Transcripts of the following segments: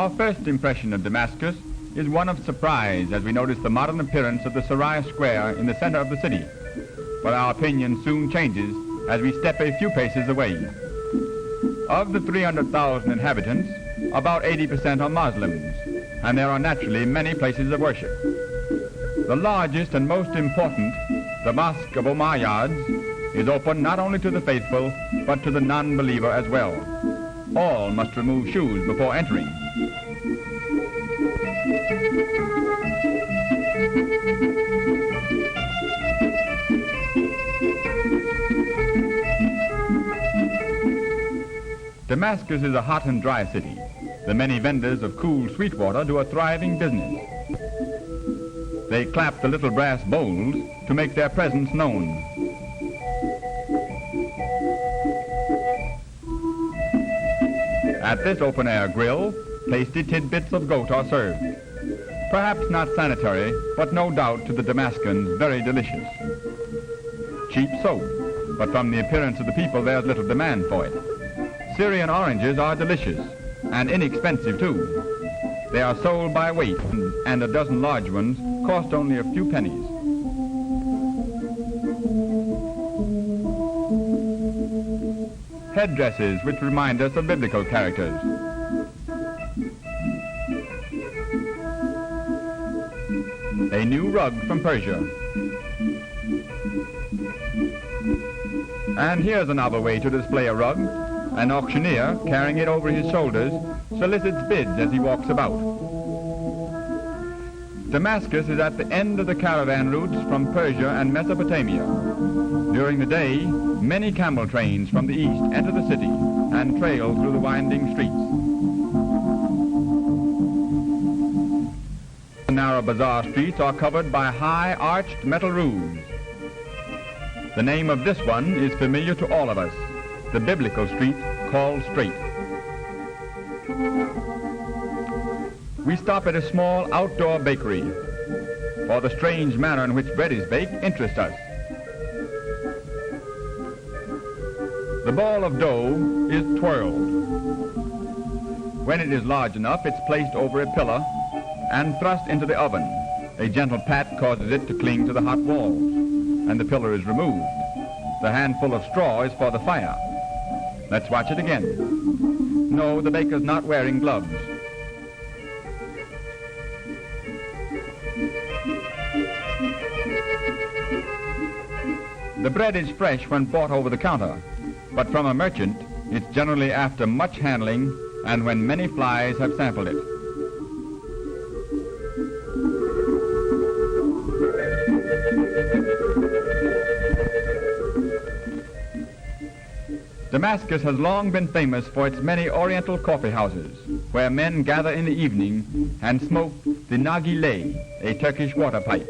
Our first impression of Damascus is one of surprise as we notice the modern appearance of the Sarai Square in the center of the city. But our opinion soon changes as we step a few paces away. Of the 300,000 inhabitants, about 80% are Muslims, and there are naturally many places of worship. The largest and most important, the Mosque of Umayyads, is open not only to the faithful, but to the non-believer as well. All must remove shoes before entering. Damascus is a hot and dry city. The many vendors of cool sweet water do a thriving business. They clap the little brass bowls to make their presence known. At this open-air grill, tasty tidbits of goat are served. Perhaps not sanitary, but no doubt to the Damascans very delicious. Cheap soap, but from the appearance of the people there's little demand for it. Syrian oranges are delicious and inexpensive too. They are sold by weight, and a dozen large ones cost only a few pennies. Headdresses which remind us of biblical characters. A new rug from Persia. And here's a novel way to display a rug. An auctioneer, carrying it over his shoulders, solicits bids as he walks about. Damascus is at the end of the caravan routes from Persia and Mesopotamia. During the day, many camel trains from the east enter the city and trail through the winding streets. The narrow bazaar streets are covered by high arched metal roofs. The name of this one is familiar to all of us, the biblical street called Straight. We stop at a small outdoor bakery, for the strange manner in which bread is baked interests us. The ball of dough is twirled. When it is large enough, it's placed over a pillar and thrust into the oven. A gentle pat causes it to cling to the hot walls, and the pillar is removed. The handful of straw is for the fire. Let's watch it again. No, the baker's not wearing gloves. The bread is fresh when bought over the counter, but from a merchant, it's generally after much handling and when many flies have sampled it. Damascus has long been famous for its many oriental coffee houses, where men gather in the evening and smoke the nargileh, a Turkish water pipe.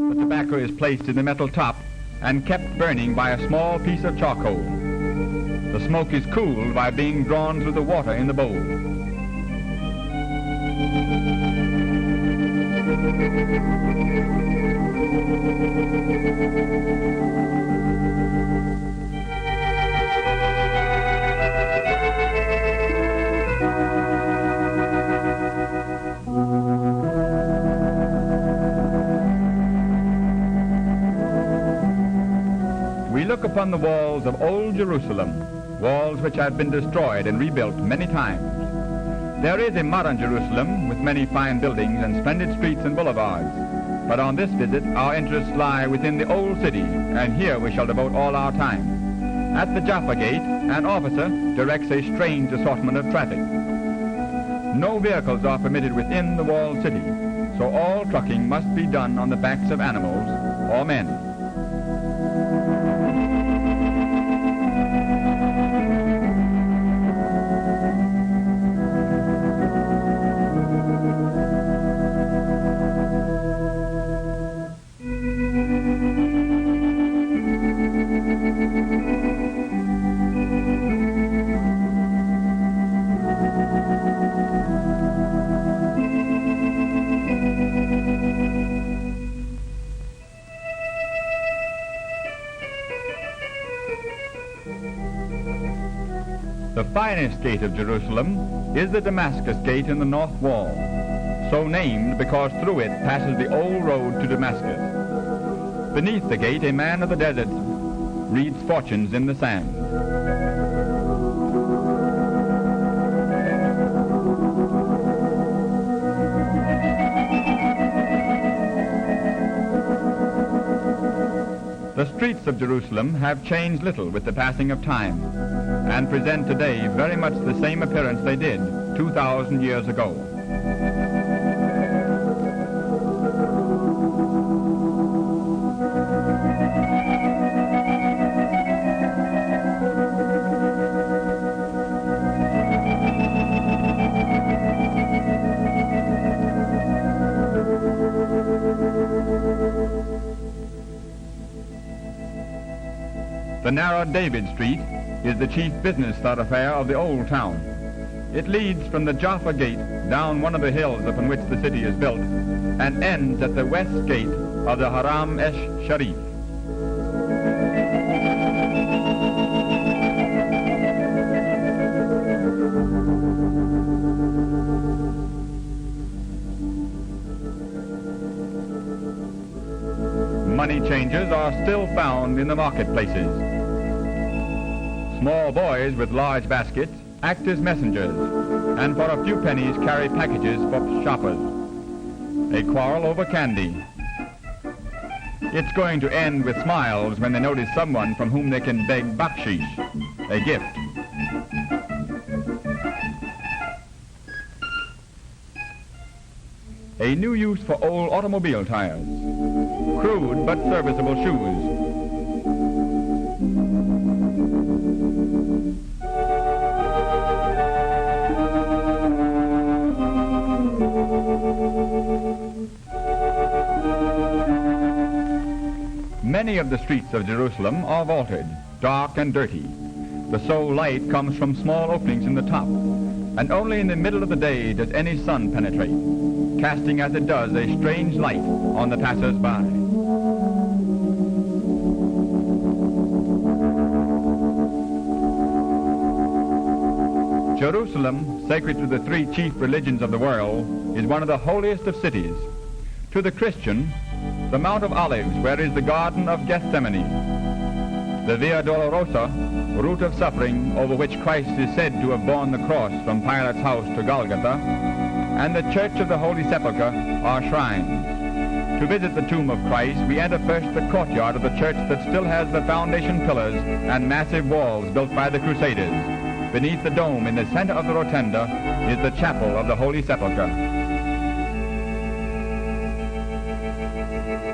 The tobacco is placed in the metal top and kept burning by a small piece of charcoal. The smoke is cooled by being drawn through the water in the bowl. We look upon the walls of old Jerusalem, walls which have been destroyed and rebuilt many times. There is a modern Jerusalem with many fine buildings and splendid streets and boulevards. But on this visit, our interests lie within the old city, and here we shall devote all our time. At the Jaffa Gate, an officer directs a strange assortment of traffic. No vehicles are permitted within the walled city, so all trucking must be done on the backs of animals or men. finest gate of Jerusalem is the Damascus Gate in the north wall, so named because through it passes the old road to Damascus. Beneath the gate, a man of the desert reads fortunes in the sand. The streets of Jerusalem have changed little with the passing of time and present today very much the same appearance they did 2,000 years ago. The narrow David Street is the chief business thoroughfare of the old town. It leads from the Jaffa Gate down one of the hills upon which the city is built and ends at the west gate of the Haram Sharif. Money changers are still found in the marketplaces. Small boys with large baskets act as messengers and for a few pennies carry packages for shoppers. A quarrel over candy. It's going to end with smiles when they notice someone from whom they can beg bakshish, a gift. A new use for old automobile tires. Crude but serviceable shoes. Many of the streets of Jerusalem are vaulted, dark and dirty. The sole light comes from small openings in the top, and only in the middle of the day does any sun penetrate, casting as it does a strange light on the passers-by. Jerusalem, sacred to the three chief religions of the world, is one of the holiest of cities. To the Christian, the Mount of Olives, where is the Garden of Gethsemane, the Via Dolorosa, route of suffering over which Christ is said to have borne the cross from Pilate's house to Golgotha, and the Church of the Holy Sepulchre are shrines. To visit the tomb of Christ, we enter first the courtyard of the church that still has the foundation pillars and massive walls built by the Crusaders. Beneath the dome in the center of the rotunda is the chapel of the Holy Sepulchre.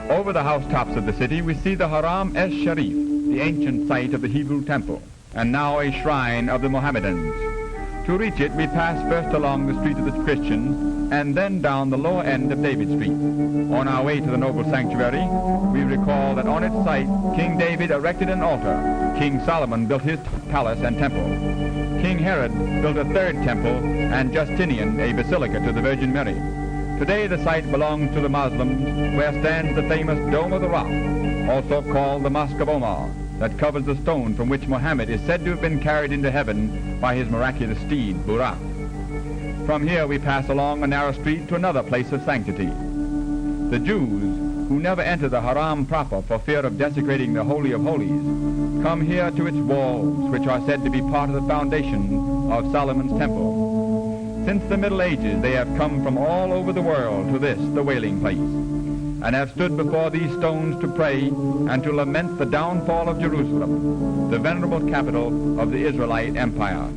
Over the housetops of the city, we see the Haram Sharif, the ancient site of the Hebrew temple, and now a shrine of the Mohammedans. To reach it, we pass first along the street of the Christians, and then down the lower end of David Street. On our way to the noble sanctuary, we recall that on its site, King David erected an altar. King Solomon built his palace and temple. King Herod built a third temple, and Justinian a basilica to the Virgin Mary. Today the site belongs to the Muslims, where stands the famous Dome of the Rock, also called the Mosque of Omar, that covers the stone from which Muhammad is said to have been carried into heaven by his miraculous steed, Buraq. From here we pass along a narrow street to another place of sanctity. The Jews, who never enter the Haram proper for fear of desecrating the Holy of Holies, come here to its walls, which are said to be part of the foundation of Solomon's temple. Since the Middle Ages, they have come from all over the world to this, the wailing place, and have stood before these stones to pray and to lament the downfall of Jerusalem, the venerable capital of the Israelite Empire.